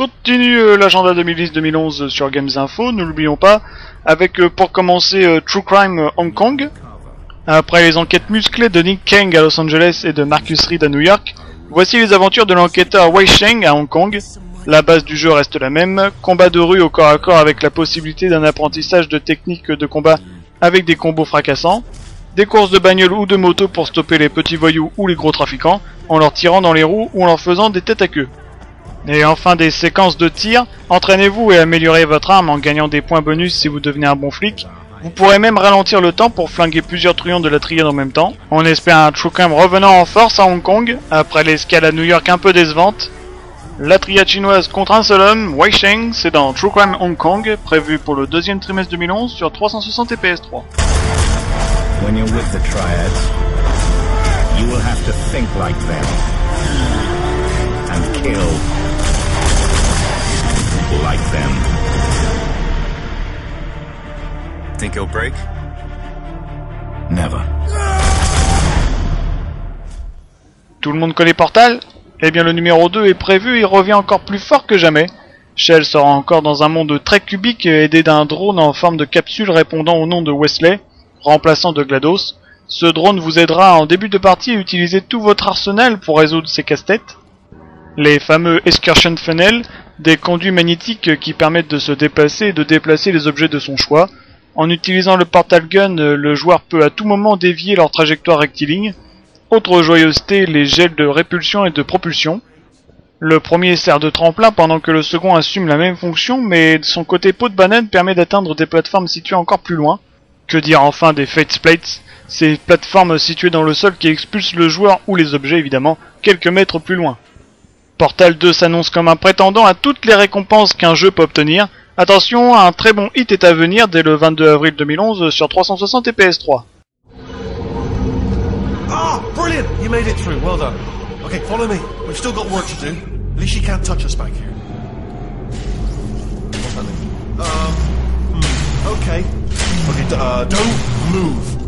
continue l'agenda 2010-2011 sur Games Info, ne l'oublions pas, avec pour commencer True Crime Hong Kong. Après les enquêtes musclées de Nick Kang à Los Angeles et de Marcus Reed à New York, voici les aventures de l'enquêteur Wei Sheng à Hong Kong. La base du jeu reste la même, combat de rue au corps à corps avec la possibilité d'un apprentissage de techniques de combat avec des combos fracassants, des courses de bagnole ou de moto pour stopper les petits voyous ou les gros trafiquants, en leur tirant dans les roues ou en leur faisant des têtes à queue. Et enfin des séquences de tir, entraînez-vous et améliorez votre arme en gagnant des points bonus si vous devenez un bon flic. Vous pourrez même ralentir le temps pour flinguer plusieurs truands de la triade en même temps. On espère un True Crime revenant en force à Hong Kong, après l'escale à New York un peu décevante. La triade chinoise contre un seul homme, Wei Sheng, c'est dans True Crime Hong Kong, prévu pour le deuxième trimestre 2011 sur 360 et PS3. When you're with the triads, you will have to think like them and kill like them. Think he'll break? Never. Tout le monde connaît Portal? Eh bien le numéro 2 est prévu et revient encore plus fort que jamais. Shell sera encore dans un monde très cubique aidé d'un drone en forme de capsule répondant au nom de Wesley, remplaçant de GLaDOS. Ce drone vous aidera en début de partie à utiliser tout votre arsenal pour résoudre ces casse-têtes. Les fameux Excursion Funnel, des conduits magnétiques qui permettent de se déplacer et de déplacer les objets de son choix. En utilisant le Portal Gun, le joueur peut à tout moment dévier leur trajectoire rectiligne. Autre joyeuseté, les gels de répulsion et de propulsion. Le premier sert de tremplin pendant que le second assume la même fonction, mais son côté peau de banane permet d'atteindre des plateformes situées encore plus loin. Que dire enfin des Fate Plates, ces plateformes situées dans le sol qui expulsent le joueur ou les objets évidemment, quelques mètres plus loin. Portal 2 s'annonce comme un prétendant à toutes les récompenses qu'un jeu peut obtenir. Attention, un très bon hit est à venir dès le 22 avril 2011 sur 360 et PS3. Ah, brilliant! You made it through. Well done. Okay, follow me. We've still got work to do. At least you can't touch us back here. What's happening? Okay. Okay, don't move.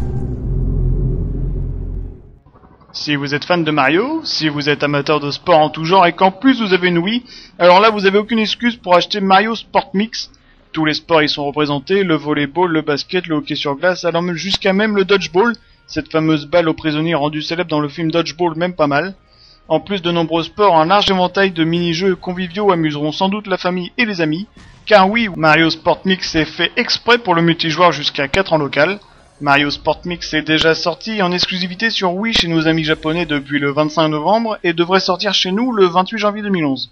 Si vous êtes fan de Mario, si vous êtes amateur de sport en tout genre et qu'en plus vous avez une Wii, alors là vous avez aucune excuse pour acheter Mario Sport Mix. Tous les sports y sont représentés, le volleyball, le basket, le hockey sur glace, allant jusqu'à même le dodgeball, cette fameuse balle aux prisonniers rendue célèbre dans le film Dodgeball, même pas mal. En plus de nombreux sports, un large éventail de mini-jeux conviviaux amuseront sans doute la famille et les amis, car oui, Mario Sport Mix est fait exprès pour le multijoueur jusqu'à 4 en local. Mario Sport Mix est déjà sorti en exclusivité sur Wii chez nos amis japonais depuis le 25 novembre et devrait sortir chez nous le 28 janvier 2011.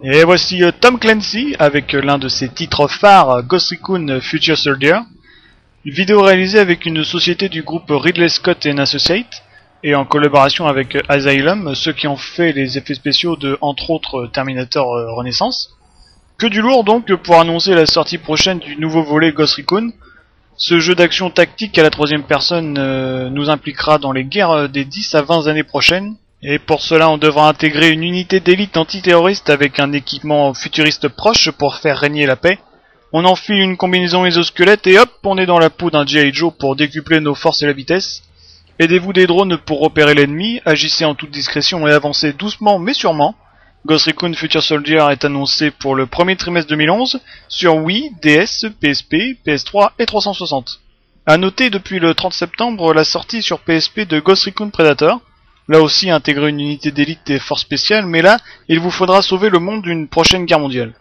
Et voici Tom Clancy avec l'un de ses titres phares, Ghost Recon Future Soldier. Une vidéo réalisée avec une société du groupe Ridley Scott & Associates et en collaboration avec Asylum, ceux qui ont fait les effets spéciaux de, entre autres, Terminator Renaissance. Que du lourd donc pour annoncer la sortie prochaine du nouveau volet Ghost Recon. Ce jeu d'action tactique à la troisième personne nous impliquera dans les guerres des 10 à 20 années prochaines. Et pour cela, on devra intégrer une unité d'élite antiterroriste avec un équipement futuriste proche pour faire régner la paix. On enfile une combinaison exosquelette et hop, on est dans la peau d'un G.I. Joe pour décupler nos forces et la vitesse. Aidez-vous des drones pour repérer l'ennemi, agissez en toute discrétion et avancez doucement mais sûrement. Ghost Recon Future Soldier est annoncé pour le premier trimestre 2011 sur Wii, DS, PSP, PS3 et 360. A noter depuis le 30 septembre la sortie sur PSP de Ghost Recon Predator. Là aussi intégrer une unité d'élite et force spéciale, mais là, il vous faudra sauver le monde d'une prochaine guerre mondiale.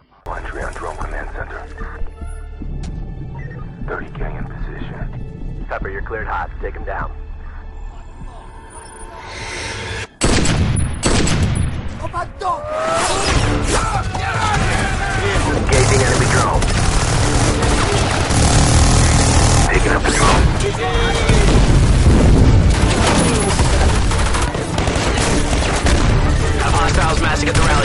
Hostiles massing at the round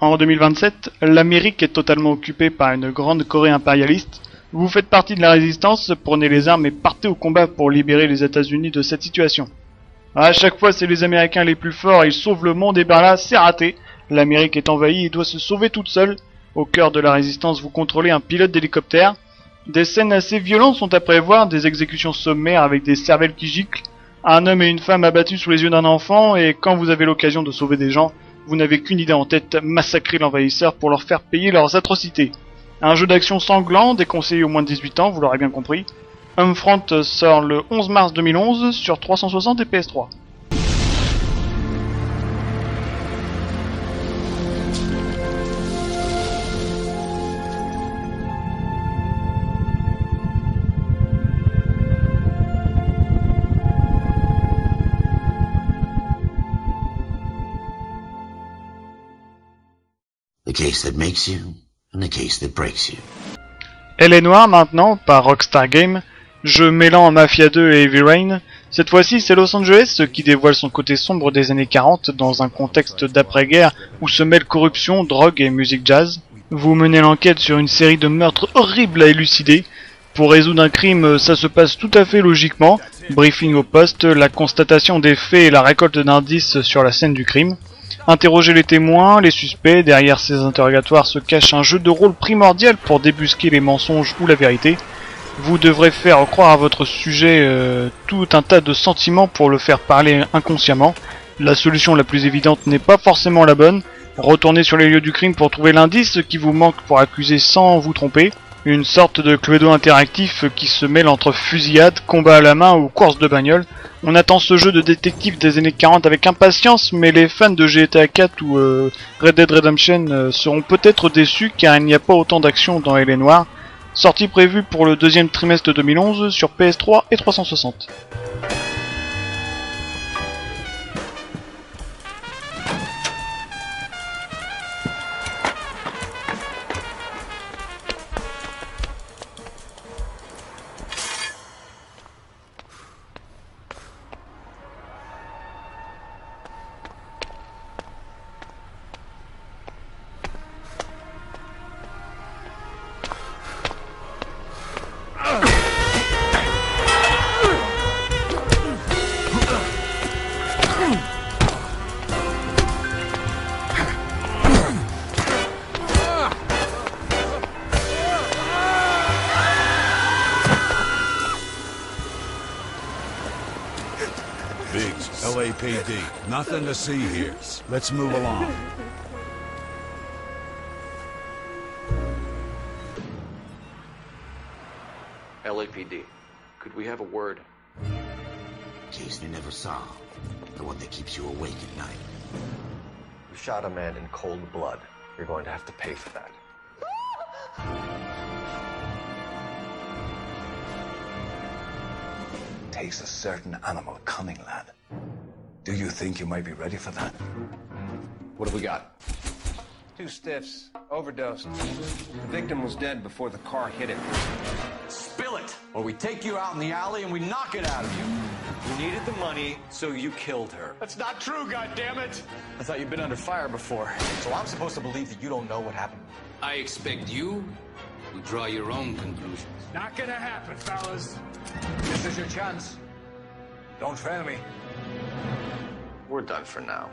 En 2027, l'Amérique est totalement occupée par une grande Corée impérialiste. Vous faites partie de la résistance, prenez les armes et partez au combat pour libérer les États-Unis de cette situation. À chaque fois, c'est les Américains les plus forts, ils sauvent le monde, et ben là, c'est raté. L'Amérique est envahie et doit se sauver toute seule. Au cœur de la résistance, vous contrôlez un pilote d'hélicoptère. Des scènes assez violentes sont à prévoir, des exécutions sommaires avec des cervelles qui giclent, un homme et une femme abattus sous les yeux d'un enfant, et quand vous avez l'occasion de sauver des gens, vous n'avez qu'une idée en tête, massacrer l'envahisseur pour leur faire payer leurs atrocités. Un jeu d'action sanglant, déconseillé aux moins de 18 ans, vous l'aurez bien compris. Homefront sort le 11 mars 2011 sur 360 et PS3. The case that makes you, and the case that breaks you. Elle est noire maintenant, par Rockstar Games, jeu mêlant Mafia 2 et Heavy Rain. Cette fois-ci, c'est Los Angeles qui dévoile son côté sombre des années 40 dans un contexte d'après-guerre où se mêlent corruption, drogue et musique jazz. Vous menez l'enquête sur une série de meurtres horribles à élucider. Pour résoudre un crime, ça se passe tout à fait logiquement. Briefing au poste, la constatation des faits et la récolte d'indices sur la scène du crime. Interroger les témoins, les suspects, derrière ces interrogatoires se cache un jeu de rôle primordial pour débusquer les mensonges ou la vérité. Vous devrez faire croire à votre sujet tout un tas de sentiments pour le faire parler inconsciemment. La solution la plus évidente n'est pas forcément la bonne. Retournez sur les lieux du crime pour trouver l'indice qui vous manque pour accuser sans vous tromper. Une sorte de Cluedo interactif qui se mêle entre fusillade, combat à la main ou course de bagnole. On attend ce jeu de détective des années 40 avec impatience, mais les fans de GTA 4 ou Red Dead Redemption seront peut-être déçus car il n'y a pas autant d'action dans Elle est noire. Sortie prévue pour le deuxième trimestre 2011 sur PS3 et 360. Biggs, LAPD. Nothing to see here. Let's move along. LAPD, could we have a word? Case they never solved. The one that keeps you awake at night. You shot a man in cold blood. You're going to have to pay for that. Takes a certain animal cunning, lad. Do you think you might be ready for that? What have we got? 2 stiffs, overdosed. The victim was dead before the car hit him. Spill it, or we take you out in the alley and we knock it out of you. You needed the money, so you killed her. That's not true, goddammit! I thought you'd been under fire before. So I'm supposed to believe that you don't know what happened? I expect you to draw your own conclusions. Not gonna happen, fellas. This is your chance. Don't fail me. We're done for now.